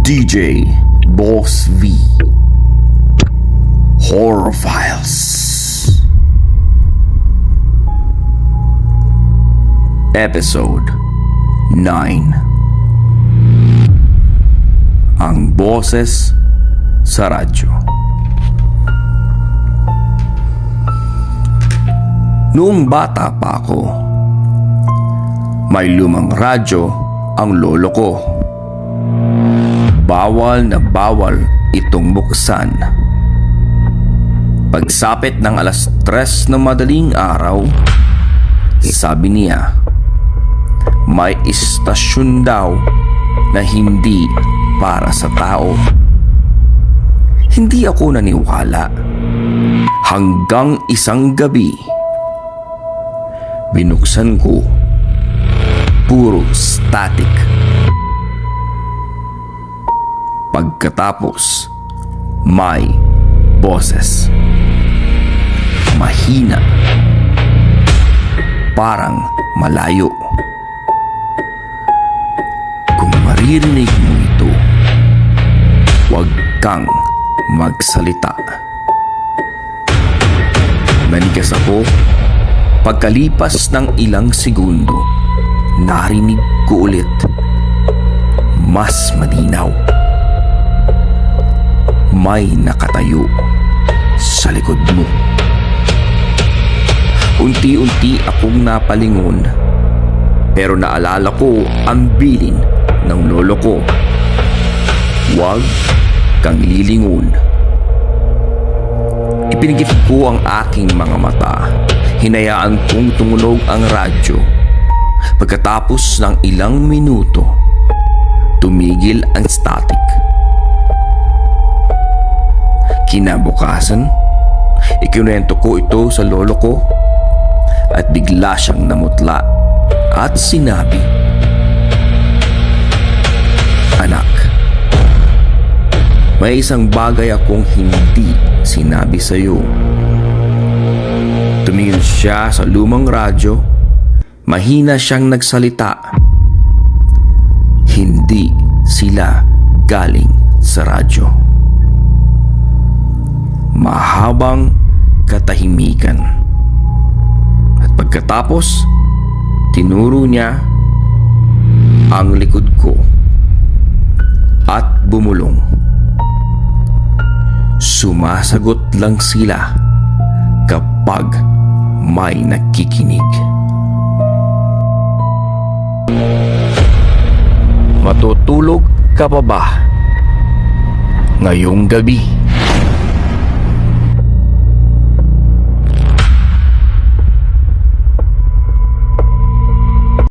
DJ Boss V Horror Files Episode 9. Ang boses sa radyo. Noong bata pa ako, may lumang radyo ang lolo ko. Bawal na bawal itong buksan. Pagsapit ng alas 3 ng madaling araw, sabi niya, may istasyon daw na hindi para sa tao. Hindi ako naniwala. Hanggang isang gabi, binuksan ko, puro static. Pagkatapos, may boses. Mahina. Parang malayo. Kung maririnig mo ito, huwag kang magsalita. Nanigas ako. Pagkalipas ng ilang segundo, narinig ko ulit. Mas malinaw. May nakatayo sa likod mo. Unti-unti akong napalingon, pero naalala ko ang bilin ng lolo ko. Huwag kang lilingon. Ipinigit ko ang aking mga mata. Hinayaan kong tumunog ang radyo. Pagkatapos ng ilang minuto, tumigil ang static. Kinabukasan, ikinuwento ko ito sa lolo ko at bigla siyang namutla at sinabi, "Anak, may isang bagay akong hindi sinabi sa iyo." Tumingin siya sa lumang radyo. Mahina siyang nagsalita. Hindi sila galing sa radyo. Mahabang katahimikan. At pagkatapos, tinuro niya ang likod ko at bumulong. Sumasagot lang sila kapag may nakikinig. Matutulog ka pa ba ngayong gabi?